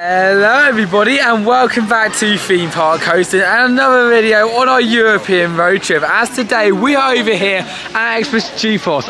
Hello everybody and welcome back to Theme Park Coastin and another video on our European road trip. As today we are over here at GeForce.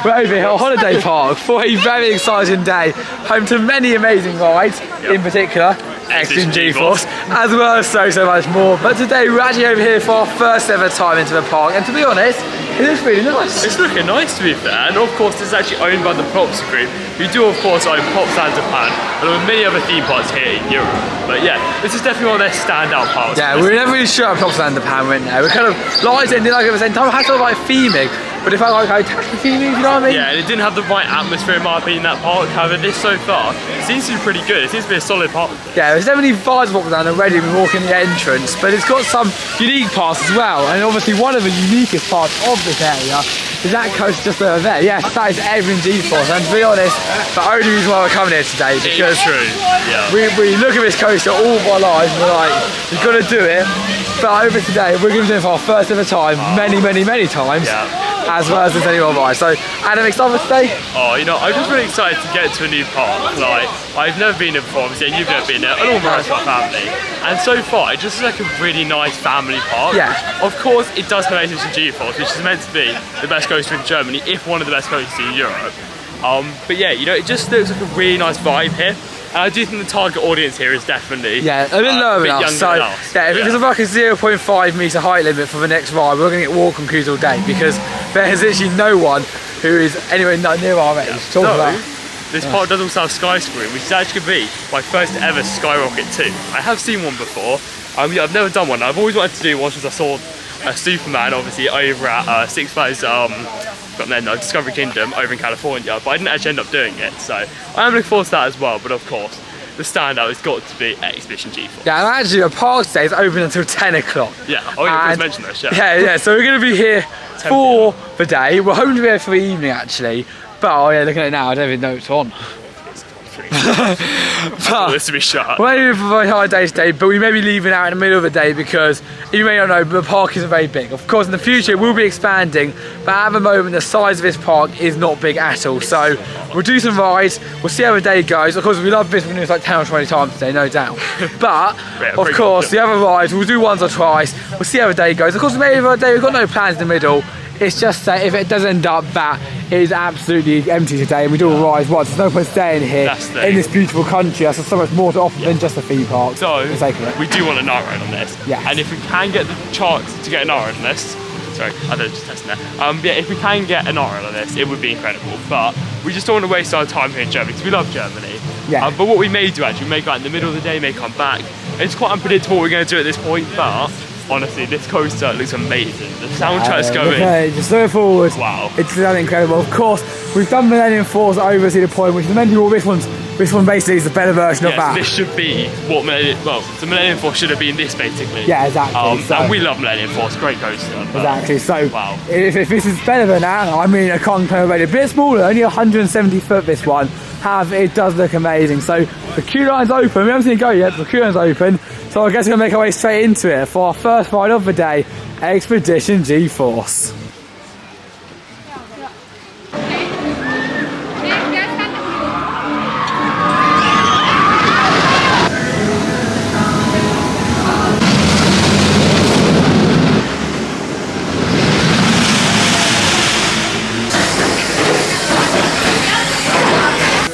We're over here at Holiday Park for a very exciting day, home to many amazing rides, in particular GeForce, as well as so much more. But today we're actually over here for our first ever time into the park, and to be honest, it looks really nice. It's looking nice, to be fair, and of course this is actually owned by the Props Group, who do of course own Coastin Japan, along with many other theme parks here in Europe. But yeah, this is definitely one of their standout parks. Yeah, we were never really sure about Coastin Japan went there. We kind of liked it and didn't like it at the same time. It had sort of like theming, but it felt like tacky theming, if you know what I mean? Yeah, and it didn't have the right atmosphere in my opinion, that park. However, this so far seems to be pretty good. It seems to be a solid park. Yeah, there's definitely vibes of what we've done already when we walk in the entrance, but it's got some unique parts as well. And obviously one of the uniquest parts of this area is that coast just over there. Yes, that is everything GeForce, and to be honest, the only reason why we're coming here today because we look at this coaster all of our lives and we're like, we've got to do it. But over today, we're going to do it for our first ever time, many times, as well as this any more ride. So, Adam, excited for today? Oh, you know, I'm just really excited to get to a new park. Like, I've never been there before, obviously, and you've never been there, and all my family. And so far, it just looks like a really nice family park. Yeah. Of course, it does have access to GeForce, which is meant to be the best coaster in Germany, if one of the best coasters in Europe. But yeah, you know, it just looks like a really nice vibe here. And I do think the target audience here is definitely a bit lower than us. So yeah, if it's like a 0.5 metre height limit for the next ride, we're going to get walk on queues all day because there's literally no one who is anywhere near our age. This park does also have Sky Screen, which is actually going to be my first ever Skyrocket 2. I have seen one before. I've never done one. I've always wanted to do one since I saw Superman, obviously, over at Six Flags Discovery Kingdom over in California, but I didn't actually end up doing it, so I am looking forward to that as well. But of course, the standout has got to be Exhibition GeForce. Yeah, and actually the park today is open until 10 o'clock. Yeah, you mention this, yeah, so we're going to be here for the day. We're hoping to be here for the evening actually, but looking at it now, I don't even know it's on. But this to be shut. We're here for a very hard day today, but we may be leaving out in the middle of the day because you may not know, but the park isn't very big. Of course, in the future we'll be expanding, but at the moment the size of this park is not big at all. So we'll do some rides, we'll see how the day goes. Of course, we love this, we're going to do this like 10 or 20 times today, no doubt. But of course, the other rides we'll do once or twice. We'll see how the day goes. Of course, maybe the day we've got no plans in the middle. It's just that if it does end up that it is absolutely empty today and we do all rise once, there's no point staying here in this beautiful country. There's so much more to offer than just a theme park. So we do want a night ride on this. Yeah. And if we can get the chance to get a night ride on this, sorry, I don't just testing that. Yeah, if we can get a night ride on this, it would be incredible. But we just don't want to waste our time here in Germany because we love Germany. Yeah. But what we may do actually, we may go out in the middle of the day, may come back. It's quite unpredictable what we're going to do at this point, but honestly, this coaster looks amazing. The soundtrack's going. Okay, just look forward. Wow. It's incredible. Of course, we've done Millennium Force over to the point, which is meant to be this one basically is the better version of that. This should be what the Millennium Force should have been this basically. Yeah, exactly. And we love Millennium Force, great coaster. Exactly. So wow. If this is better than that, I mean, I can't compare it. A bit smaller, only 170 foot this one. However, it does look amazing. So the queue line's open. We haven't seen it go yet, but the queue line's open. So I guess we're going to make our way straight into it for our first ride of the day, Expedition GeForce.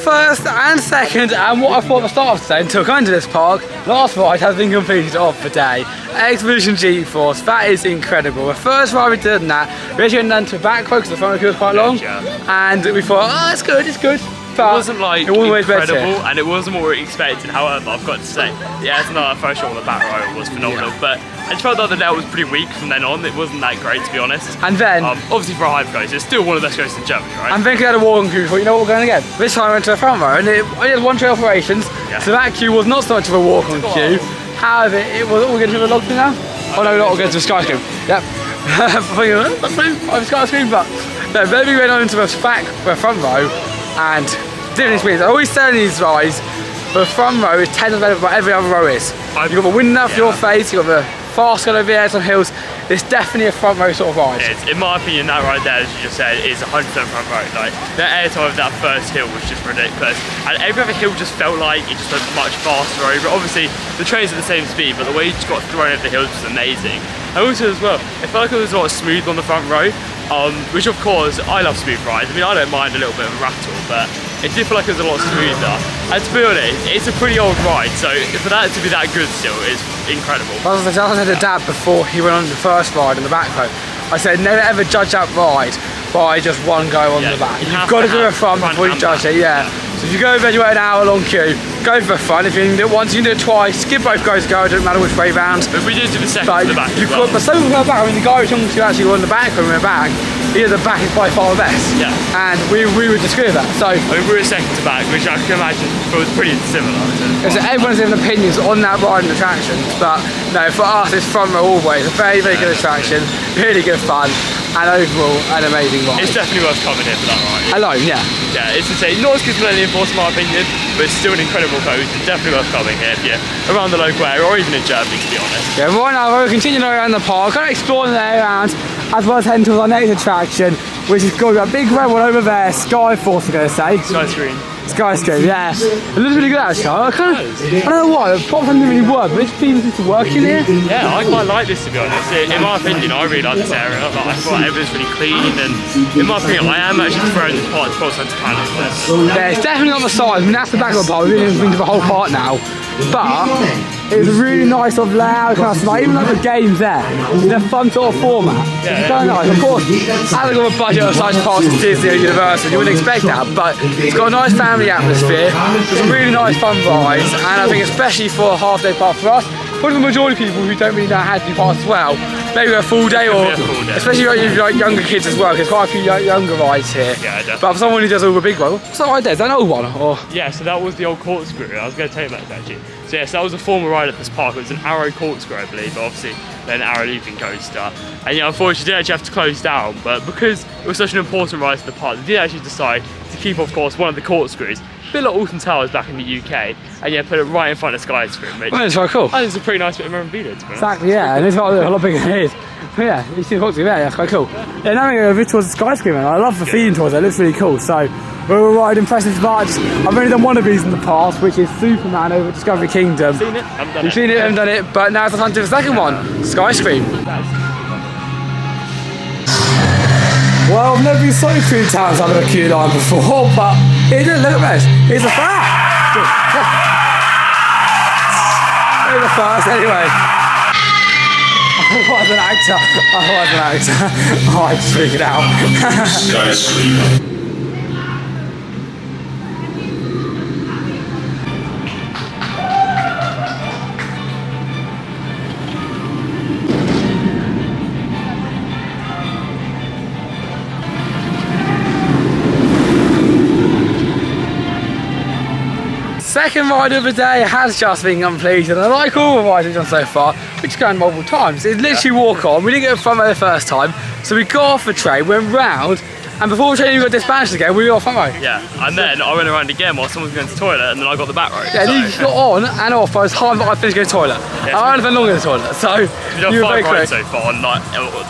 First and second, and what I thought at the start of today until coming to this park, last ride has been completed of the day. Expedition GeForce, that is incredible. The first ride we did that, we actually went down to the back row because the front row was quite long, and we thought, oh, it's good. But it wasn't like incredible, and it wasn't what we expected. However, I've got to say, it's not our first shot on the back row, it was phenomenal. But I just felt the other day it was pretty weak from then on. It wasn't that great, to be honest. And then, obviously for a hype coaster, it's still one of the best coasters in Germany, right? And then we had a walk-on queue. You know what we're going again? This time I went to the front row, and it only had one tray operations, so that queue was not so much of a walk-on queue. However, it was. We're going to do a log thing now. Oh no, we're not. We're going to a sky screen. Yep. I'm sky screen, but no. Then we went on to the front row, and different experience. I always say on these rides, the front row is 10 times better than every other row is. You've got the wind enough for your face, you've got the fast going over the airs on hills. It's definitely a front row sort of ride. In my opinion, that right there, as you just said, is 100% front row. Like, the airtime of that first hill was just ridiculous. And every other hill just felt like it just went much faster over. Obviously, the train's at the same speed, but the way you just got thrown over the hills was amazing. And also as well, it felt like it was a lot smooth on the front row, which of course, I love smooth rides. I mean, I don't mind a little bit of a rattle, but it did feel like it was a lot smoother. And to be honest, it's a pretty old ride, so for that to be that good still is incredible. As I said to Dad before he went on the first ride in the back row, I said never ever judge that ride by just one go on the back. You've got to go in front before you judge it, So if you go over and you wait an hour long queue, go for the front. If you can do it once, you can do it twice. Skip both goes to go, it doesn't matter which way round. But we did do the second to the back as well. But some people go back, I mean the guy who talking to you actually on the back when we were back, the back is by far the best. Yeah. And we would disagree with that. So I mean, we were second to back, which I can imagine was pretty similar. So everyone's having opinions on that ride and attractions, but no, for us it's front row always. A very, very good attraction, really good fun, and overall an amazing ride. It's definitely worth coming here for that ride. Alone, yeah. Yeah, it's insane. Not as good as Millennium Force in my opinion, but it's still an incredible coast. It's definitely worth coming here if you're around the local area or even in Germany, to be honest. Yeah, right now we're continuing around the park, kind of exploring the area around, as well as heading towards our next attraction, which is called a big red one over there, Skyforce, I'm going to say. Sky Screen, yeah. It looks really good actually. I don't know why, the props didn't really work, but it seems to work in here. Yeah, I quite like this to be honest. In my opinion, I really like this area. Like, I thought everything's really clean, and in my opinion, I am actually preferring this part to Coastin to Coastin. Yeah, it's definitely not the size. I mean, that's the back of the park. We didn't even think of the whole park now. But it's a really nice sort of layout, kind of smart. Even like the games there, in a fun sort of format. It's kind of nice. Of course, having got a budget of such parks as Disney or Universal, you wouldn't expect that. But it's got a nice family atmosphere. There's some really nice fun rides, and I think especially for a half-day park for us, probably the majority of people who don't really know how to do parks as well, maybe a full day, or especially if you like younger kids as well, because quite a few younger rides here. Yeah, definitely. But for someone who does all the big ones, what's that right there? Is that an old one? Or? Yeah, so that was the old corkscrew. I was going to tell you about that actually. So yes, that was a former ride at this park. It was an Arrow corkscrew, I believe, but obviously then an Arrow looping coaster. And yeah, unfortunately, they actually have to close down. But because it was such an important ride to the park, they did actually decide to keep, of course, one of the corkscrews, a bit like Alton Towers back in the UK, and yeah, put it right in front of Sky Screen. Which that's quite cool. I think it's a pretty nice bit of memorabilia, to be honest. Exactly, yeah, and it's got a lot bigger than it is. But yeah, you see the corkscrew there, yeah, it's quite cool. Yeah, now we're going over towards the Sky Screen, man. I love the feeding towards it, it looks really cool. So we're riding impressive rides. I've only done one of these in the past, which is Superman over at Discovery Kingdom. Seen it? Haven't done You've seen it, haven't done it, but now it's time to do the second one, Sky Screen. Well, I've never been so few times under a queue line before, but it didn't look at this. It's a fact. It's a first, anyway. I was an actor. Oh, I just figured it out. Sky Screen. Second ride of the day has just been completed, and like all the rides we've done so far, we just gone multiple times. It's literally walk on. We didn't get a front row the first time, so we got off the train, went round, and before the train even got dispatched again, we were off front row. Yeah, and then I went around again while someone was going to the toilet, and then I got the back row. Yeah, so. You got on and off by the time that I finished going to the toilet. Yeah, I hadn't been long in the toilet, so you were very quick. So far, like,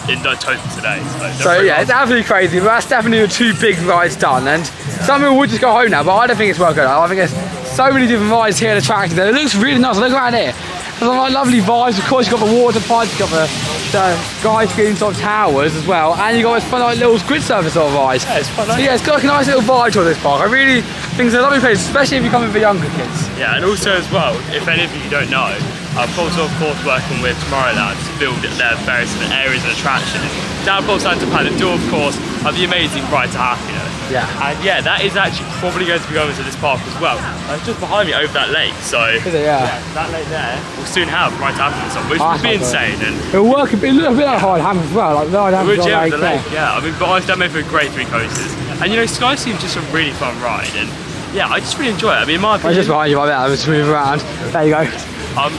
in total today. So yeah, it's absolutely crazy, but that's definitely the two big rides done, and some people would just go home now, but I don't think it's well good. I think there's so many different rides here and attractions. It looks really nice. Look around here. There's like lovely vibes. Of course, you've got the water park, you've got the Sky Screen sort of towers as well, and you've got this fun like little grid surface sort of ride. Yeah, it's fun. So yeah, it's got like a nice little vibe to this park. I really think it's a lovely place, especially if you're coming for younger kids. Yeah, and also as well, if any of you don't know, I've also of course working with Tomorrowland to build their various different areas and attractions. Down Santa Planet do of course have the amazing Ride to Happiness. Yeah. And yeah, that is actually probably going to be going to this park as well. It's just behind me over that lake, so is it, yeah. That lake there will soon have Ride to Happiness on, which would be insane. And it'll work a bit like Hyde Ham as well, like the Hyde Ham the lake. Yeah, I mean, but I've done it for a great 3 coasters, and you know, Sky seems just a really fun ride, and yeah, I just really enjoy it. I mean, in my opinion, I'm just behind you like that. I'm just moving around. There you go.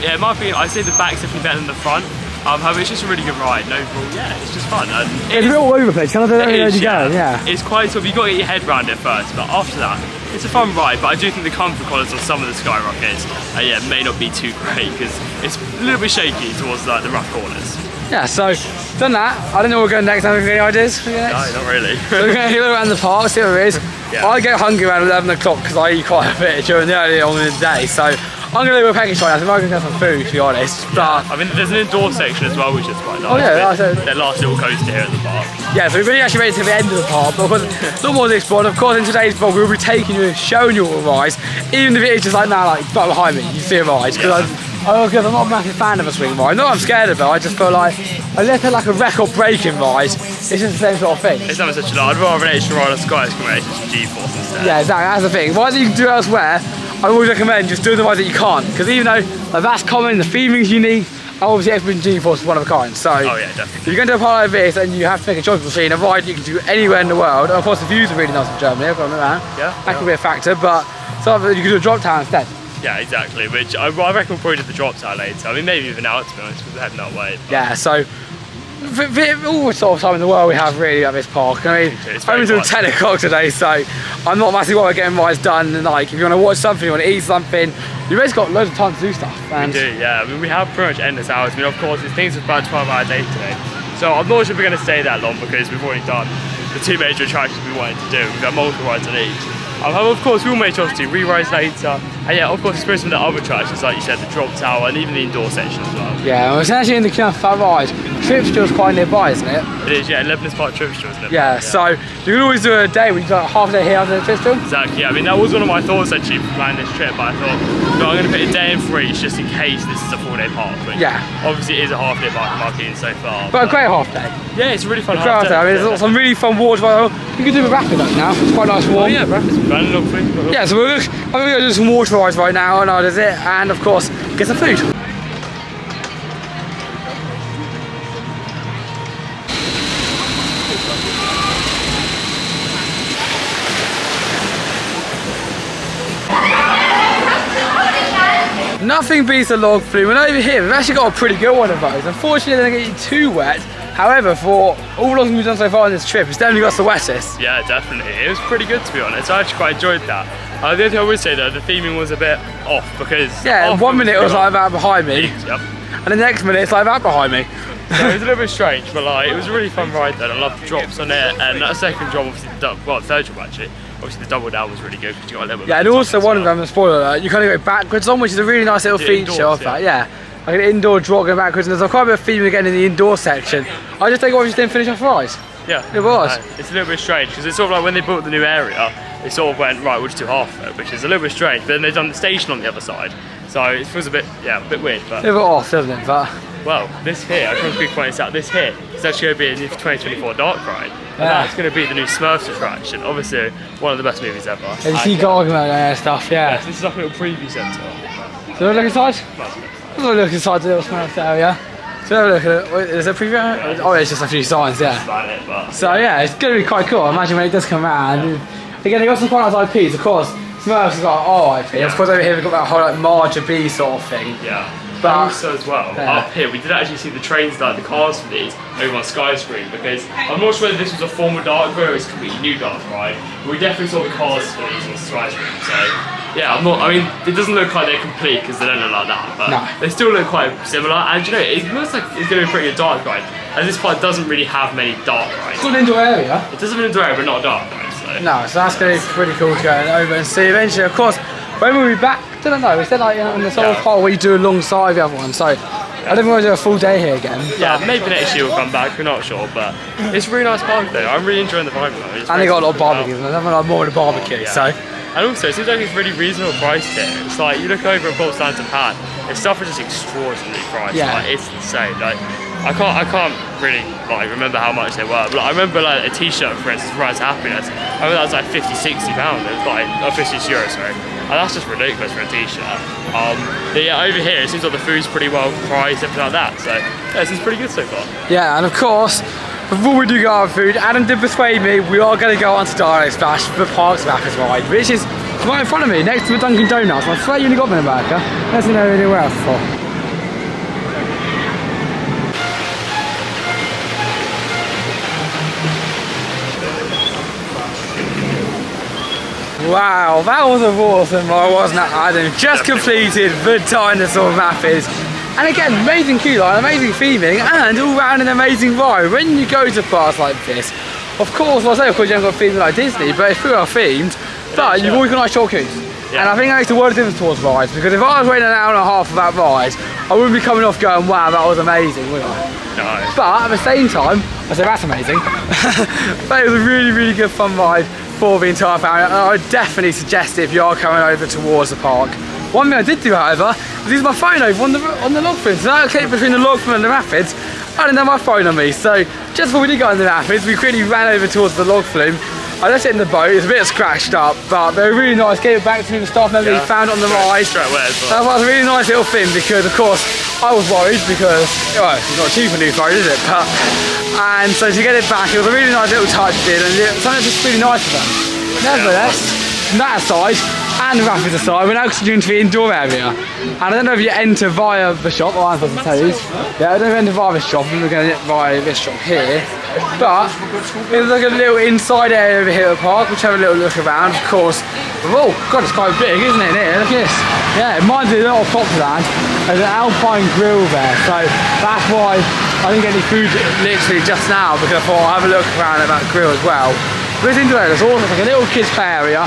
Yeah, in my opinion, I say the back's definitely better than the front. However, it's just a really good ride, and overall, yeah, it's just fun. And it's a bit all over the place, kind of don't know where you go, yeah. It's quite sort of, you've got to get your head around it first, but after that, it's a fun ride, but I do think the comfort quality on some of the skyrockets, yeah, may not be too great because it's a little bit shaky towards like the rough corners. Yeah, so done that. I don't know where we're going next. Have any ideas? No, not really. So we're going to go around the park, see what there is. Yeah. I get hungry around 11 o'clock because I eat quite a bit during the early on in the day. So I'm going to do a package right now, so I'm going to get some food, to be honest. But I mean, there's an indoor section as well, which is quite nice. Oh yeah, their last little coaster here at the park. Yeah, so we've really actually made it to the end of the park, but of course, a lot more to explore. And of course, in today's vlog, we'll be taking you and showing you all the rides, even if it is just like now, like right behind me, you see a ride. Because I'm not a massive fan of a swing ride. Not that I'm scared of it, I just feel like, unless they're like a record-breaking ride, it's just the same sort of thing. It's not such a lot. I'd rather an extra ride on Sky Exploration to GeForce instead. Yeah, exactly, that's the thing. Rides that you can do elsewhere, I always recommend just doing the rides that you can't. Because even though like, that's common, the theming's unique, obviously Expedition GeForce is one of a kind. So, oh yeah, definitely. if you're going to a park like this and you have to make a choice between a ride you can do anywhere in the world, and of course the views are really nice in Germany, I've got to admit that. Yeah. That could be a factor, but so you could do a drop town instead. Yeah, exactly, which I reckon we'll probably do the drop town later. I mean, maybe even now, to be honest, because we're heading that way. But Yeah, so all the sort of time in the world we have really at this park. I mean, It's I'm very until 10 o'clock today, so I'm not massively worried getting rides done. And like, if you want to watch something, you want to eat something, you've basically got loads of time to do stuff. And we do, yeah. I mean, we have pretty much endless hours. I mean, of course, it's things with about a 12-hour day today. So I'm not sure if we're going to stay that long because we've already done the two major attractions we wanted to do. We've got multiple rides on each. Of course, we'll make sure to do re-rides later. And yeah, of course, experience some of the other attractions, like you said, the drop tower and even the indoor section as well. yeah, well, it's actually in the Knauf ride. Tripstill's quite nearby, isn't it? It is, yeah, Lebanon's Park Tripstall, isn't it? Yeah, so you can always do a day where you got half a day here, half a day at Tripstill. Exactly, yeah. I mean, that was one of my thoughts actually for planning this trip, but I thought, no, I'm going to put a day in for each just in case this is a full-day park. But Yeah. obviously, it is a half-day park in my opinion so far. But a great half day. Yeah, it's a really fun Great half half day. day. I mean, there's some really fun water. You can do a rapid up now. It's quite nice Oh warm. yeah, breakfast and fun, lovely. Yeah, so I'm going to do some water rides right now, and that is it. And of course, get some food. Nothing beats a log flume, and over here we've actually got a pretty good one of those. Unfortunately, they don't get you too wet. However, for all logs we've done so far on this trip, it's definitely got the wettest. Yeah, definitely. It was pretty good to be honest. I actually quite enjoyed that. The only thing I would say though, the theming was a bit off because Yeah, 1 minute it was like that behind me, Yep. and the next minute it's like that behind me. So it was a little bit strange, but like it was a really fun ride though. I loved the drops on it, and that second drop, obviously, third drop actually. Obviously, the double down was really good because you got a little bit. Yeah, and also one of them, a spoiler alert, you kind of go backwards on, which is a really nice little feature indoors, of that. Yeah, like an indoor drop going backwards, and there's quite a bit of theme again in the indoor section. I just think obviously didn't finish off rides. Yeah, It was. It's a little bit strange because it's sort of like when they built the new area, they sort of went right, we'll just do half of it, which is a little bit strange. But then they've done the station on the other side, so it feels a bit weird. But A bit off, doesn't it? But well, this here, I just want to point this out. This here is actually going to be a new 2024 dark ride, and Yeah. that's going to be the new Smurfs attraction. Obviously, one of the best movies ever. and you see Gargamel and stuff, yeah. Yes, this is like a little preview centre. So look inside. Look inside the little Smurfs area. So have a look at it. Wait, is there a preview? Oh, it's just a few signs, yeah. About it, but So yeah, it's going to be quite cool. I imagine when it does come around. Again, they got some quite nice IPs, of course. Smurfs has got our IP. Of course, over here we've got that whole like Marge B sort of thing. yeah. But- But also as well, up here we did actually see the trains, like the cars for these, over on Sky Screen because I'm not sure whether this was a former dark ride or it's a completely new dark ride, but we definitely saw the cars for these on Sky Screen. So yeah, I mean, it doesn't look like they're complete because they don't look like that, but No. they still look quite similar. And you know, it looks like it's going to be pretty a dark ride, as this part doesn't really have many dark rides. It's got an indoor area. It doesn't have an indoor area, but not a dark ride. So No, so that's going to be pretty cool to go over and see eventually. Of course, when we'll be back, I don't know, we said like in the sort of part where you do alongside the other one, so I don't want to do a full day here again. yeah, maybe next year we'll come back. We're not sure, but it's a really nice park though. I'm really enjoying the vibe though. It's And they very got a lot of simple. barbecues, and I'm like more of a barbecue, Yeah. so. And also, it seems like it's really reasonable priced here. It's like, you look over at Coastin and Japan, the stuff is just extraordinarily priced. Yeah. Like, it's insane. Like, I can't really like remember how much they were, but like, I remember like a t-shirt, for instance, Rise to Happiness. I remember that was like 50, 60 pounds. It was like, oh, 50 euros, sorry. And that's just ridiculous for a t-shirt. But yeah, over here, it seems like the food's pretty well priced, everything like that. So, yeah, it seems pretty good so far. Yeah, and of course, before we do go on food, Adam did persuade me, we are going to go on to Direct Splash for the Parks Backers ride, which is right in front of me, next to the Dunkin' Donuts. I swear you only got them in America. Let's know anywhere else before. Wow, that was a awesome ride, wasn't it, Adam? Just completed the dinosaur rapids. And again, amazing queue line, amazing theming, and all round an amazing ride. When you go to parks like this, of course, well, I say of course you haven't got theming like Disney, but it's pretty well themed, but you've always got nice short queues. Yeah. And I think that makes a world of difference towards rides, because if I was waiting an hour and a half for that ride, I wouldn't be coming off going, wow, that was amazing, would I? No. But at the same time, I say that's amazing, but it was a really, really good fun ride for the entire family, and I would definitely suggest it if you are coming over towards the park. One thing I did do, however, was use my phone over on the log flume. So that clip between the log flume and the rapids, I didn't have my phone on me. So just before we did go on the rapids, we quickly ran over towards the log flume. I left it in the boat. It's a bit scratched up, but they were really nice. Gave it back to the staff member. He found it on the ride. Straight away as well. That was a really nice little thing, because of course I was worried because well, it's not cheap a new phone, is it? And so to get it back, it was a really nice little touch, and something that's just really nice for them. Nevertheless, from that aside, and the rapids aside, we're now continuing to the indoor area. And I don't know if you enter via the shop, or I'm supposed to tell you. Yeah, I don't know if you enter via the shop, and we're going to enter via this shop here. But there's like a little inside area over here at the park, which have a little look around, of course. Oh, God, it's quite big, isn't it, in here? Look at this. Yeah, it reminds me a lot of Copland. There's an alpine grill there, so that's why I didn't get any food literally just now, because I thought I'll have a look around at that grill as well. This indoor area is also like a little kids play area.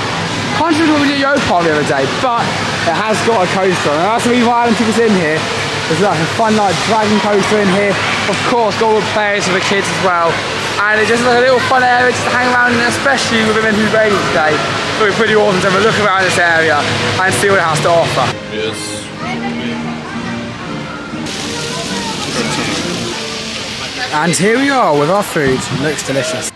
Can't remember what we did at Yo Park the other day, but it has got a coaster, and that's the reason why Adam took us in here. There's like a fun like dragon coaster in here. Of course, got all the players for the kids as well, and it's just like a little fun area just to hang around in, especially with it being raining today. It would be pretty awesome to have a look around this area and see what it has to offer. Yes. And here we are with our food. Looks delicious.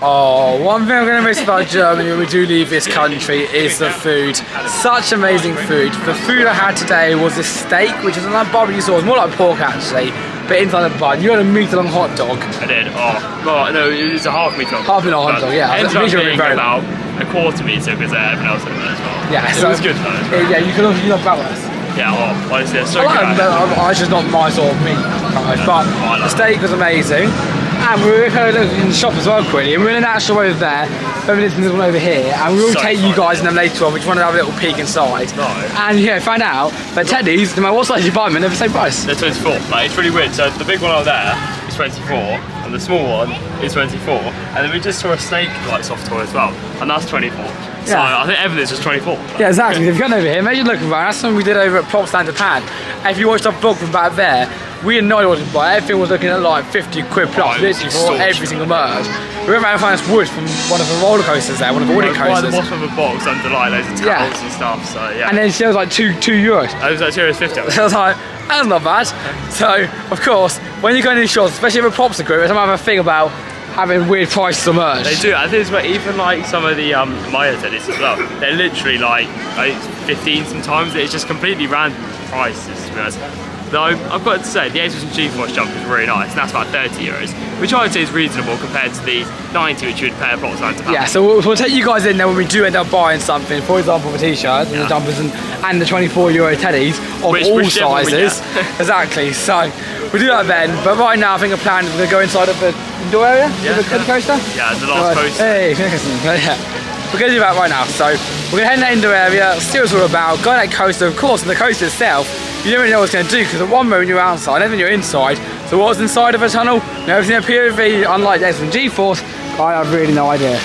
Oh, one thing I'm going to miss about Germany when we do leave this country is the food. Such amazing food. The food I had today was this steak, which is like barbecue sauce, more like pork actually, but inside a bun. You had a meat-along hot dog. I did. Oh, well, no, it was a half meat-along. Half meat-along hot dog, yeah. It ended up being about a quarter meat, because everyone else had that as well. Yeah, so it was good though. Yeah, you love bratwurst. Yeah, oh, honestly, it's so I like good. them, it's just not my sort of meat. But the steak was amazing. And we were kind of looking in the shop as well quickly, and we're in an actual over there, this one over here, and we will take you guys in them later on. We just want to have a little peek inside. No. And yeah, find out that Teddy's, no matter what size you buy them, they're the same price. They're 24. Like, it's really weird. So the big one out there is 24, and the small one is 24, and then we just saw a snake like soft toy as well, and that's 24. So I think everything's just 24. Yeah, exactly. If you've gone over here, make sure you look around. That's something we did over at Coastin, Japan. And if you watched our vlog from back there, we had no idea what to buy. Everything was looking at like 50 quid plus, literally for every single merge. We went around and found this wood from one of the roller coasters there, one of the audio coasters. Buy the bottom of a box under like loads of towels and stuff. So yeah. And then she was like €2. It was like €2.50. So I was like, that's not bad. So of course, when you go into these shops, especially with a props group, there's have a thing about having weird prices on merch. They do. I think it's where even like some of the Maya Teddies as well. They're literally like 15 sometimes. It's just completely random prices, to be honest. Though I've got to say, the ASUS and GeForce jump is really nice, and that's about €30, which I would say is reasonable compared to the 90 which you would pay a plot stand to have. Yeah, so we'll take you guys in there when we do end up buying something. For example, the t-shirts, and the jumpers, and the €24 teddies of all sizes. Exactly. So we'll do that then. But right now, I think a plan is we're going to go inside of the indoor area. The coaster. Yeah, the last coaster. Hey, yeah. We're going to do that right now. So we're going to head in that indoor area, see what it's all about, go on that coaster. Of course, on the coaster itself, you don't really know what it's going to do, because at one moment you're outside, and then you're inside. So what's inside of a tunnel? Now, everything in POV, unlike this from GeForce, I have really no idea.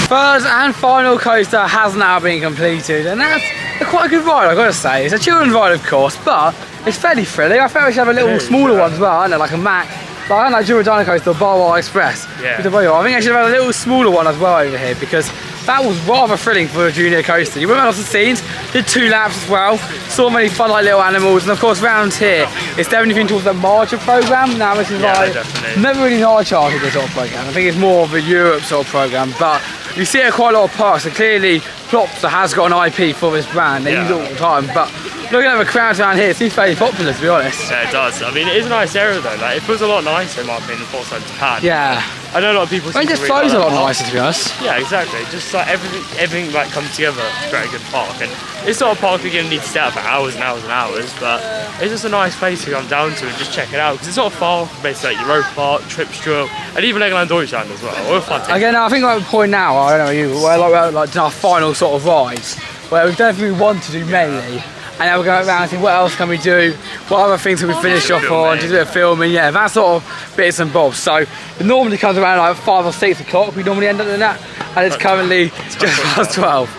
Third and final coaster has now been completed, and that's quite a good ride, I've got to say. It's a children's ride, of course, but it's fairly thrilling. I felt we should have a little smaller one as well, aren't there? Like a Mac. Like I like Dino Coaster or Bar Express. Yeah. I think I should have had a little smaller one as well over here, because that was rather thrilling for a junior coaster. You went off the scenes, did 2 laps as well, saw many fun like little animals, and of course round here it's definitely been towards the Marcher programme. Now this is like never really not charted this sort of programme. I think it's more of a Europe sort of programme, but you see it quite a lot of parks, and clearly Plopsa has got an IP for this brand, they use it all the time, but looking at the crowds around here, it seems fairly popular, to be honest. Yeah, it does. I mean, it is a nice area though. Like, it feels a lot nicer in my opinion than Plopsa in Japan. Yeah. I know a lot of people. I mean, just flows a lot nicer, to be honest. Yeah, exactly. Just like everything like comes together. It's a very good park, and it's not a park you're gonna need to stay out for hours and hours and hours, but it's just a nice place to come down to and just check it out because it's not far from places like Europa Park, Tripsdrill, and even Legoland Deutschland as well. All fun. Again, I think like the point now, I don't know you, we're like our final sort of rides, where we definitely want to do mainly. And now we're going around and see what else can we do, what other things can we finish off on, just a bit of filming, yeah, that sort of bits and bobs. So it normally comes around like 5 or 6 o'clock, we normally end up doing that, and it's currently just past 12.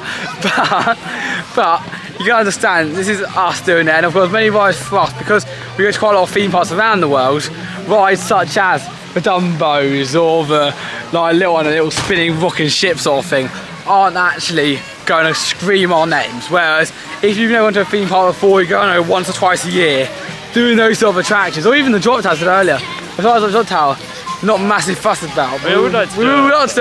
But you can understand, this is us doing it, and of course many rides for us, because we go to quite a lot of theme parks around the world, rides such as the Dumbos or the like little spinning rocking ship sort of thing, aren't actually going to scream our names, whereas if you've never gone to a theme park before, you go, I don't know, once or twice a year doing those sort of attractions, or even the drop tower I said earlier. As far as the drop tower, not massive fuss about, but we would like to do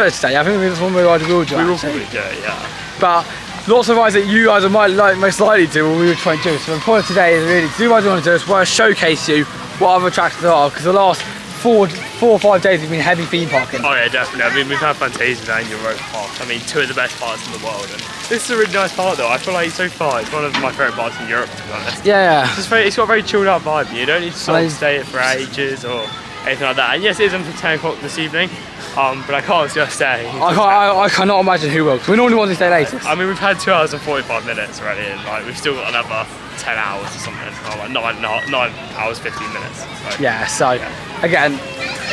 it today. I think that's one we will do. We will probably do it, yeah. But lots of rides that you guys are most likely to do what we were trying to do. So the point of today is really to do what I want to do is want to showcase you what other attractions there are, because the last 4 or 5 days have been heavy theme parking. Oh yeah, definitely. I mean, we've had Fantasia and Europa Park. I mean, 2 of the best parks in the world. And this is a really nice park though. I feel like so far it's one of my favourite parks in Europe, to be honest. Yeah. It's got a very chilled out vibe. You don't need to sort of stay for ages or anything like that. And yes, it is until 10 o'clock this evening. But I can't just stay. I cannot imagine who will, because we normally want to stay later. I mean, we've had 2 hours and 45 minutes already, and like we've still got another 10 hours or something. Or like 9 hours, 15 minutes. So, yeah, so again,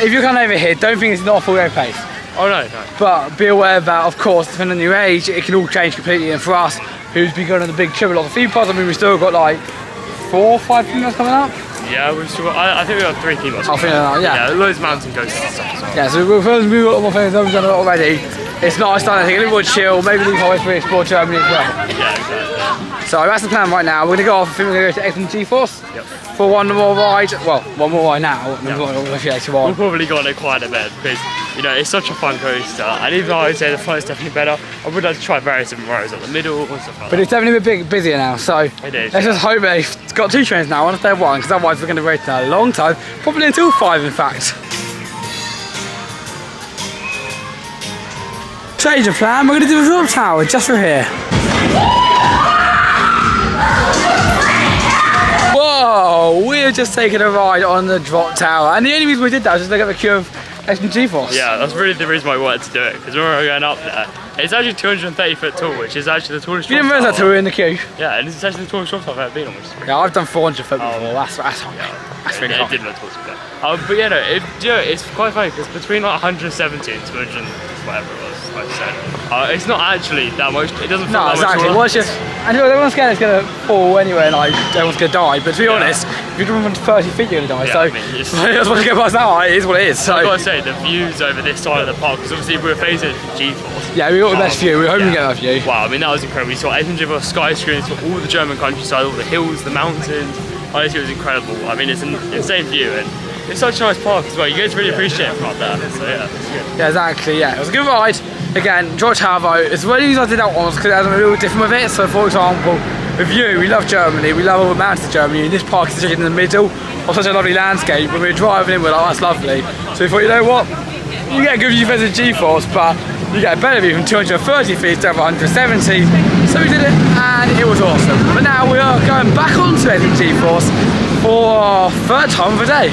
if you're coming over here, don't think it's not a full day pace. Oh no. But be aware that, of course, depending on your age, it can all change completely. And for us, who's been going on the big trip, a lot of theme parks, I mean, we've still got like 4 or 5 theme parks coming up. Yeah, we've still got, I think we've got 3 theme parks. I think that, yeah. Yeah, loads of mountain coasters and stuff as well. Yeah, so we've got a lot more things we've done already. It's nice time, I think, a little more chill, maybe leave halfway through explore Germany as well. Yeah, exactly. So that's the plan right now. We're going to go off, I think we're going to go to GeForce for one more ride. Well, one more ride now, and we'll go later on. We'll probably go on it quite a bit because, you know, it's such a fun coaster. And even though I would say the front is definitely better, I would like to try various different rows at the middle and stuff like that. But it's definitely a bit busier now, so it is, let's just hope they've got 2 trains now instead of 1, because otherwise we're going to wait a long time, probably until 5 in fact. Change of plan, we're going to do a drop tower just for here. Whoa, we're just taking a ride on the drop tower, and the only reason we did that was just to look at the queue of GeForce. Yeah, that's really the reason why we wanted to do it, because when we were going up there, it's actually 230 foot tall, which is actually the tallest. You didn't realise that till we were in the queue? Yeah, and it's actually the tallest drop tower I've ever been on. Yeah, I've done 400 foot before, that's really hot. It did look tall to be fair. But yeah, no, it's quite funny, because between like 170 and 200 whatever it was, like I said, it's not actually that much, it doesn't feel that much taller. Well, it's just, and everyone's scared it's going to fall anyway, and like, everyone's going to die, but to be honest, if you're from 30 feet you're going to die, so I mean, just want to get past that height, it is what it is. So I've got to say, the views over this side of the park, because obviously we were facing GeForce. Yeah, we got the best view, we were hoping to get that view. Wow, I mean that was incredible. We saw GeForce sky screens for all the German countryside, all the hills, the mountains. Honestly, it was incredible. I mean, it's an insane view, and it's such a nice park as well. You guys really appreciate it from up there, so yeah, it's good. Yeah, exactly, yeah. It was a good ride. Again, drop tower though, it's really easy I did that one because it has a little different with it. So for example, with you, we love Germany, we love all the mountains of Germany, and this park is situated in the middle of such a lovely landscape. When we were driving in, we're like, oh, that's lovely. So we thought, you know what, you get a good view from GeForce, but you get a better view from 230 feet down to 170. So we did it, and it was awesome. But now we are going back onto GeForce for our 3rd time of the day.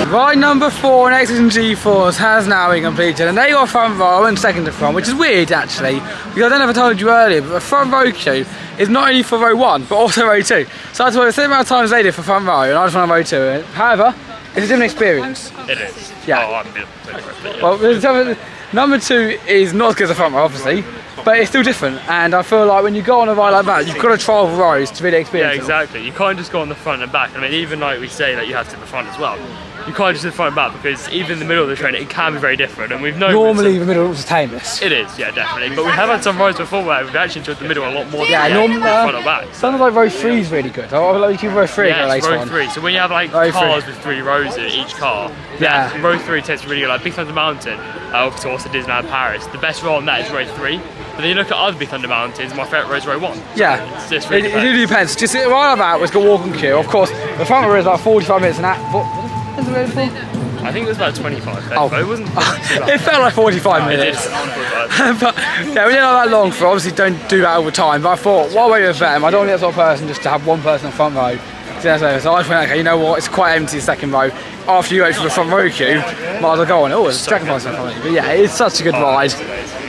Ride number 4 in GeForce has now been completed, and they got front row and second to front, which is weird actually, because I don't know if I told you earlier, but the front row queue is not only for row 1, but also row 2. So that's why the same amount of times they did for front row, and I just want row 2. However, it's a different experience. It is. Yeah. Oh, I'm beautiful. Well, number 2 is not as good as the front row, obviously, but it's still different, and I feel like when you go on a ride like that, you've got to travel rows to really experience it. Yeah, exactly. You can't just go on the front and back. I mean, even like we say that you have to the front as well. you can't just do the front and back, because even in the middle of the train it can be very different, and we've known Normally the middle is tameness. it is, yeah, definitely. But we have had some rides before where we've actually enjoyed the middle a lot more than the front or back. Something like row 3 is really good. I like you row 3 yeah, later row on. 3. So when you have like cars with 3 rows in each car, row 3 tends to be really good. Like Big Thunder Mountain, of course, Disneyland Paris. The best row on that is row 3. But then you look at other Big Thunder Mountains, my favourite row is row 1. Yeah, it's just really it really depends. Just right about was got walking queue. Of course, the front row is like 45 minutes and that. I think it was about 25. Oh, but it wasn't. It felt like 45 minutes. But yeah, we didn't have that long for. Obviously, don't do that all the time. But I thought, while we're with them, I don't want that sort of person just to have one person in the front row. So I just went, okay, you know what? It's quite empty the second row. After you go through the front row queue, might as well go on. Oh, there's dragonflies in front of you. But yeah, it's such a good ride.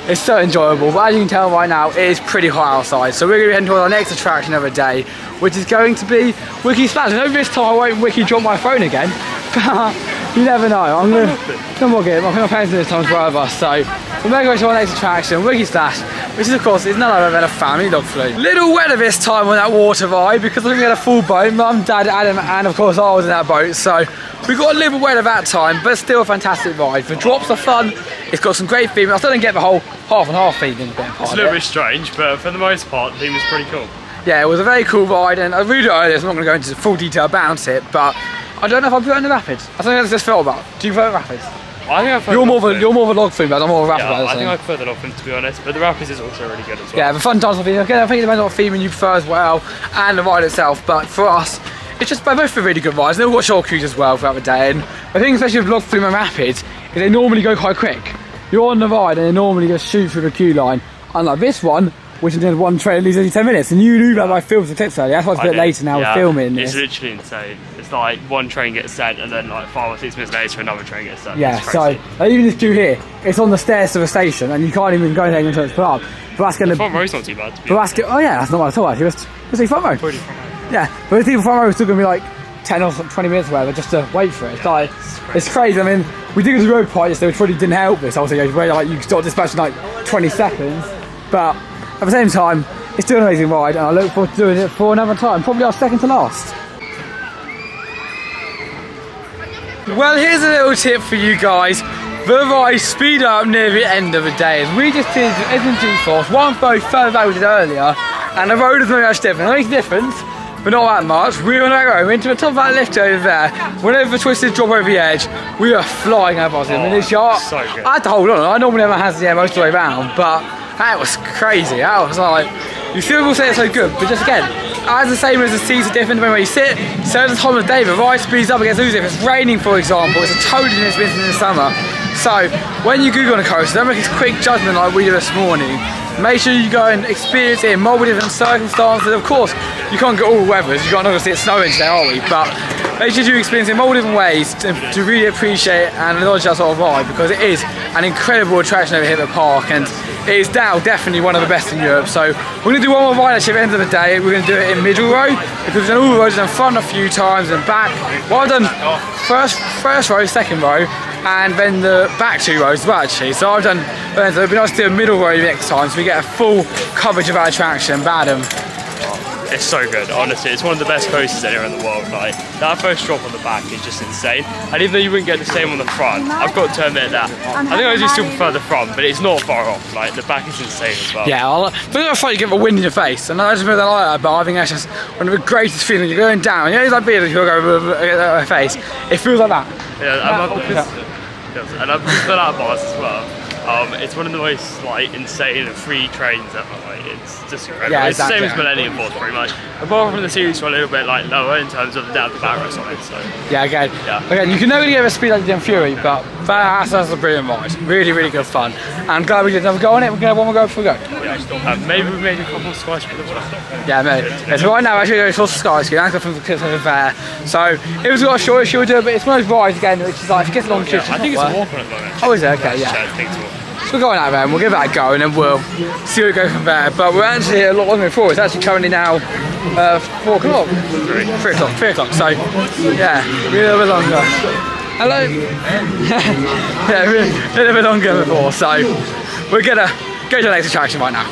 It's so enjoyable. But as you can tell right now, it is pretty hot outside. So we're going to be heading towards our next attraction of the day, which is going to be Wiki Splash. And over this time, I won't Wiki drop my phone again. But you never know. I'm going to, no more game. I'm going to pay this time as well of us. So we're going to go to our next attraction, Wiki Splash, which is of course is none other than a family dog fluke. Little weather this time on that water ride because I think we had a full boat. Mum, Dad, Adam, and of course I was in that boat. So we got a little weather that time, but still a fantastic ride. The drops are fun. It's got some great theming. I still didn't get the whole half and half theming. It's a little bit strange, but for the most part, the theme was pretty cool. Yeah, it was a very cool ride, and I read it earlier, so I'm not going to go into full detail about it, but I don't know if I put it in the rapids. I think I just felt about. Do you prefer rapids? I think I prefer you're more of a log theme, but I'm more of a rapid. Yeah, I think I prefer the log theme, to be honest, but the rapids is also really good as well. Yeah, the fun times of theme. Again, I think it depends on what theming you prefer as well, and the ride itself. But for us, it's just both are really good rides. They've got short queues as well throughout the day, and I think especially with log theme and rapids, is they normally go quite quick. You're on the ride, and they normally just shoot through the queue line. Unlike this one, which is one train leaves only 10 minutes, and you knew that by films and clips earlier. That's why it's a bit later now with filming. It's literally insane. It's like one train gets sent, and then like 5 or 6 minutes later, another train gets sent. Yeah, so like, even this queue here, it's on the stairs to the station, and you can't even go there until it's put up. But that's going to. The front row's not too bad. Oh yeah, that's not bad at all. Actually, let's see front row. Pretty front row. Yeah, but the people front row are still going to be like 10 or 20 minutes or whatever, just to wait for it. Yeah, it's crazy. I mean, we did the road part yesterday, which probably didn't help this. Obviously, where like you start dispatching like 20 seconds, but at the same time, it's still an amazing ride, and I look forward to doing it for another time. Probably our second to last. Well, here's a little tip for you guys. The ride speed up near the end of the day. We just did GeForce, one boat further back we did earlier, and the road is very much different. It makes a difference, but not that much. We were on our own into the top of that lift over there. Whenever the twisted drop over the edge, we were flying over us. I mean, it's sharp. So good. I had to hold on. I normally have my hands in the air most of the way around, but that was crazy. That was like, you still will say it's so good, but just again, as the same as the seats are different depending where you sit, so at the time of day, the ride speeds up against losing. If it's raining, for example, it's a totally different experience in the summer. So when you Google on a coaster, don't make a quick judgment like we did this morning. Make sure you go and experience it in multiple different circumstances. Of course, you can't get all the weathers. You can't not see it snowing today, are we? But make sure you experience it in multiple different ways to really appreciate and acknowledge that sort of ride, because it is an incredible attraction over here at the park, and it is now definitely one of the best in Europe. So we're going to do one more ride actually at the end of the day. We're going to do it in middle row, because we've done all the roads in front a few times and back. Well, I've done first row, second row, and then the back 2 rows as well actually. So I've done, so it'd be nice to do a middle row next time so we get a full coverage of our attraction. Badham. It's so good, honestly. It's one of the best coasters anywhere in the world. Like, that first drop on the back is just insane. And even though you wouldn't get the same on the front, I've got to admit that I think I do still prefer the front, but it's not far off. Like, the back is insane as well. Yeah, but the front you get the wind in your face, and I just really like that, but I think that's just one of the greatest feelings. You're going down, you know, it's like being you're going over your face. It feels like that. Yeah, and I've been that bars as well. It's one of the most like insane and free trains ever. Like, it's just incredible. Yeah, exactly. It's the same as Millennium Force pretty much. Apart from the series were a little bit like lower in terms of the depth of barracks on it. So yeah, again, you can never get a speed like the Dim Fury, but that's a brilliant ride. Really, really good fun. I'm glad we did another go on it. We're gonna have one more go before we go. Yeah, maybe we made a couple of skyscrapers as well. Yeah, maybe. So right now we're actually going to skyscraper. I'm going from the cliffs over there. So it was got a short issue, but it's one of those rides again, which is like if it gets along the I think it's a walk on at the moment. Oh, is it? Okay, yeah. So we're going out there and we'll give that a go and then we'll see where we go from there. But we're actually here a lot longer before. It's actually currently now 4 o'clock. 3 o'clock. So yeah, a little bit longer. Hello. Yeah, a little bit longer before. So we're gonna go to the next attraction right now.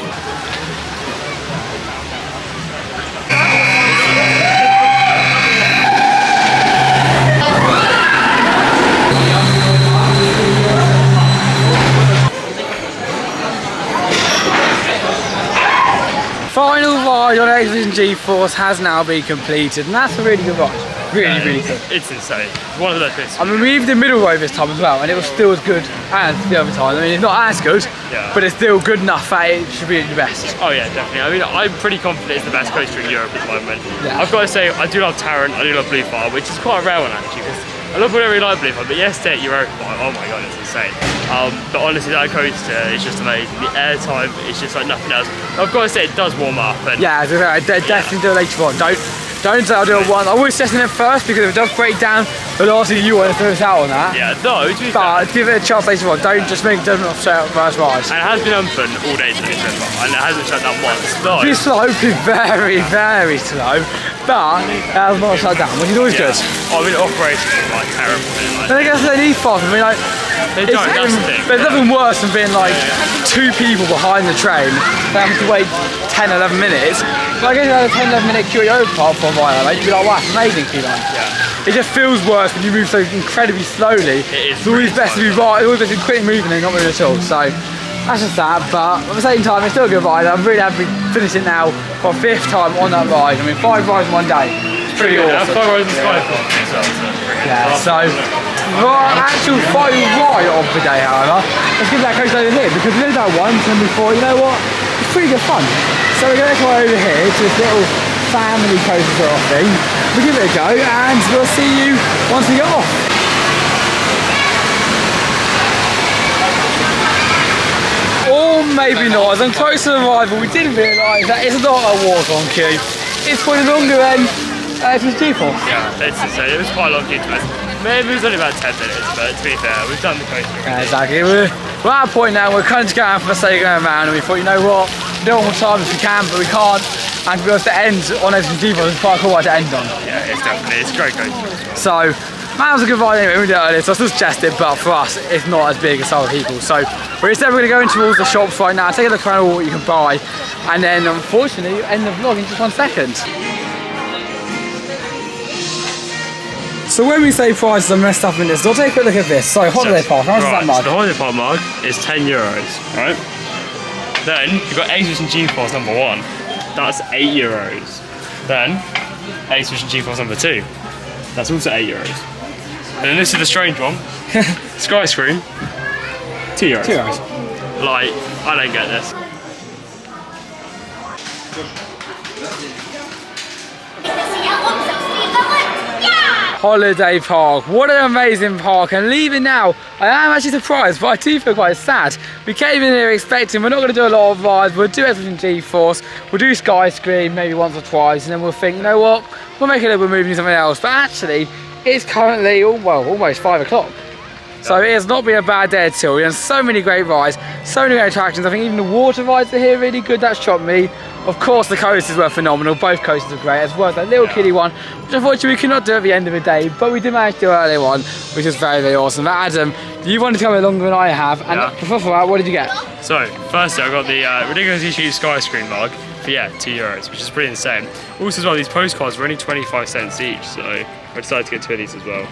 final ride on Expedition GeForce has now been completed, and that's a really good ride. Really good. It's insane. It's one of the best. I mean, we even did middle road this time as well, and it was still as good as the other time. I mean, it's not as good, but it's still good enough that it should be the best. Oh yeah, definitely. I mean, I'm pretty confident it's the best coaster in Europe at the moment. Yeah. I've got to say, I do love Tarrant, I do love Blue Fire, which is quite a rare one actually, because a lot of people don't really like Blue Fire, but yesterday at Europa, oh my god, it's insane. But honestly, that coaster is just amazing. The airtime is just like nothing else. I've got to say, it does warm up. And yeah, definitely do it later on. Don't say I'll do it once. I always testing it first because if it does break down, the last thing you want to throw us out on that. Yeah, no, to be fair, give it a chance later on. Don't just make a judgment off straight up first rise. And it has been open all day today, and it hasn't shut down once. No. This slope is very slow, but it has not shut down, which is always good. I mean, operations are like terrible. But I guess they need fast. I mean, like, they don't, that's the thing. There's nothing worse than being like 2 people behind the train having to wait 10, 11 minutes. But I guess you had a 10, 11 minute queue over part for a while, like, you'd be like, wow, it's amazing to be like. Yeah. It just feels worse when you move so incredibly slowly. It is. It's always best to be right, it's always best to be quickly moving and not moving at all. So that's just that, but at the same time, it's still a good ride. I'm really happy to finish it now for a 5th time on that ride. I mean, 5 rides in one day. It's pretty awesome. 5 rides in Skyfall. Yeah, so for our actual final ride of the day, however, let's give that coaster over here because we did that once and we thought, you know what, it's pretty good fun. So we're going to go over here to this little family coaster sort of thing. We'll give it a go and we'll see you once we get off. Or maybe not, as I'm close to the arrival, we didn't realise that it's not a walk-on queue. It's for the longer end, it's GeForce. Yeah, it's insane. It was quite a long queue to us. Maybe it was only about 10 minutes, but to be fair, we've done the coaster already. Yeah, exactly. We're at a point now, we're kind of just going for the sake of going around, and we thought, you know what, we do it one more time if we can, but we can't. And to be honest, to end on GeForce is quite a cool one to end on. Yeah, it's definitely, it's a great coaster. So, man, it was a good ride anyway, we did it earlier, so I still suggest it, but for us, it's not as big as other people. So, we're instead going to go into all the shops right now, take a look around at what you can buy, and then, unfortunately, end the vlog in just 1 second. So when we say prices, I'm messed up in this. So I'll take a quick look at this. So holiday park, how much is that mug? So the holiday park mug is €10, right? Then you've got Expedition GeForce number 1. That's €8. Then Expedition GeForce number 2. That's also €8. And then this is the strange one. Sky Screen, €2. €2. Like, I don't get this. Holiday park, what an amazing park, and leaving now, I am actually surprised, but I do feel quite sad. We came in here expecting we're not going to do a lot of rides, we'll do everything GeForce, we'll do Sky Screen maybe once or twice, and then we'll think, you know what, we'll make a little bit of moving something else. But actually, it's currently, well, almost 5 o'clock. So it has not been a bad day at all. We have so many great rides, so many great attractions. I think even the water rides are here really good, that shocked me. Of course the coasters were phenomenal, both coasters were great, as well as that little kiddie one, which unfortunately we could not do at the end of the day, but we did manage to do an early one, which is very awesome. But Adam, you wanted to come longer than I have, and before that, what did you get? So, firstly I got the ridiculously cheap Sky Screen mug for €2, which is pretty insane. Also as well, these postcards were only 25 cents each, so I decided to get 2 of these as well.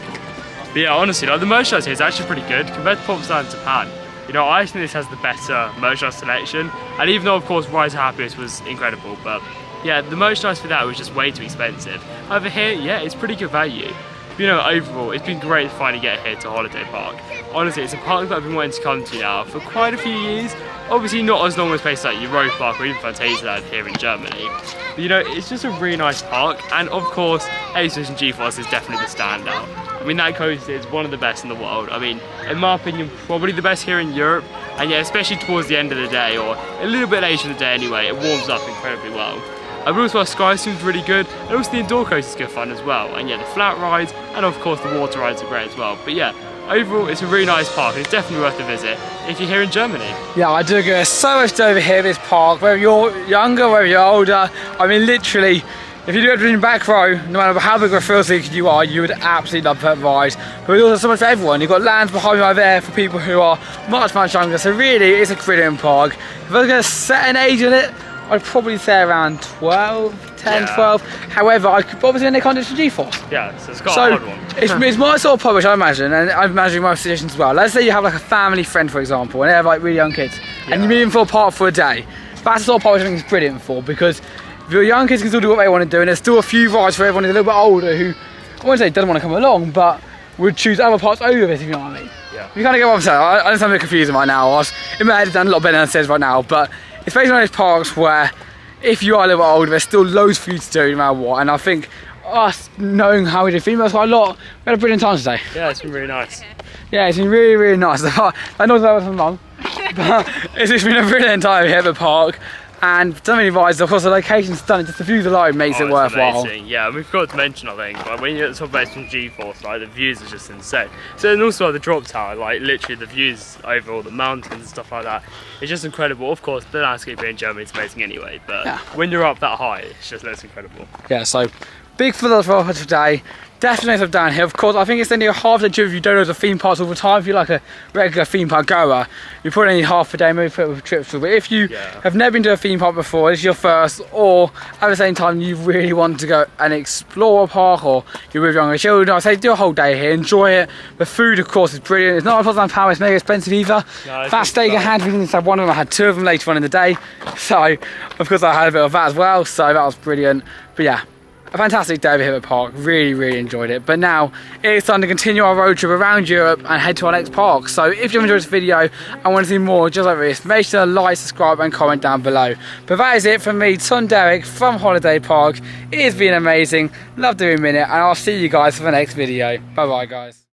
But yeah, honestly, like the merchandise here is actually pretty good compared to Popstar in Japan. You know, I think this has the better merchandise selection, and even though of course Rise of Happiness was incredible, but yeah, the merchandise for that was just way too expensive. Over here, yeah, it's pretty good value. But, you know, overall, it's been great to finally get here to Holiday Park. Honestly, it's a park that I've been wanting to come to now for quite a few years. Obviously not as long as places like Europa Park or even Phantasialand here in Germany. But you know, it's just a really nice park, and of course, Expedition GeForce is definitely the standout. I mean, that coaster is one of the best in the world. I mean, in my opinion, probably the best here in Europe. And yeah, especially towards the end of the day, or a little bit later in the day anyway, it warms up incredibly well. But also our Sky seems really good, and also the indoor coaster is good fun as well. And yeah, the flat rides, and of course the water rides are great as well. But yeah, overall, it's a really nice park, and it's definitely worth a visit if you're here in Germany. Yeah, I do agree. There's so much to do over here at this park, whether you're younger, whether you're older. I mean, literally, if you do it in the back row, no matter how big of a thrill seeker you are, you would absolutely love that ride. But there's also so much for everyone. You've got lands behind me right there for people who are much younger. So really, it's a brilliant park. If I was going to set an age on it, I'd probably say around 12, 10, 12. However, I could obviously when they can't do it to GeForce. Yeah, so it's got a hard one. It's my sort of park, which I imagine, and I'm imagining my suggestions as well. Let's say you have like a family friend, for example, and they have like really young kids, and you meet them for a park for a day. that's the sort of park which I think is brilliant for, because if your young kids can still do what they want to do, and there's still a few rides for everyone who's a little bit older who, I wouldn't say doesn't want to come along, but would choose other parts over this, if you know what I mean. Yeah. You kind of get what I'm saying. I understand I'm a bit confusing right now. In my head it's done a lot better than it says right now, but it's basically one of those parks where if you are a little bit older, there's still loads for you to do no matter what, and I think us knowing how we do females quite a lot, we had a brilliant time today. Yeah, it's been really nice. Yeah, it's been really, really nice. I know that was from mum, but it's just been a brilliant time here at the park. And so many rides, of course the location's stunning, just the views alone makes it worthwhile. Amazing. Yeah, and we forgot to mention, I think, like, when you're at the top base from GeForce, like the views are just insane. So, and also the drop tower, like literally the views over all the mountains and stuff like that, it's just incredible. Of course, the landscape here in Germany is amazing anyway, but yeah, when you're up that high, it just looks incredible. Yeah, so big for today. Definitely some downhill. Of course, I think it's only a half day trip if you don't know the theme parks all the time. If you're like a regular theme park goer, you probably need half a day, maybe put it with trips. But if you have never been to a theme park before, it's your first, or at the same time you really want to go and explore a park, or you're with younger children, I say do a whole day here, enjoy it. The food, of course, is brilliant. It's not a Potsdam power, it's mega expensive either. No, that steak I had, we didn't have one of them, I had two of them later on in the day. So, of course, I had a bit of that as well, so that was brilliant. But yeah, a fantastic day over here at the park, really, really enjoyed it. But now it's time to continue our road trip around Europe and head to our next park. So if you've enjoyed this video and want to see more just like this, make sure to like, subscribe and comment down below. But that is it from me, Ton Derek from Holiday Park. It has been amazing, love doing Minute, and I'll see you guys for the next video. Bye bye guys.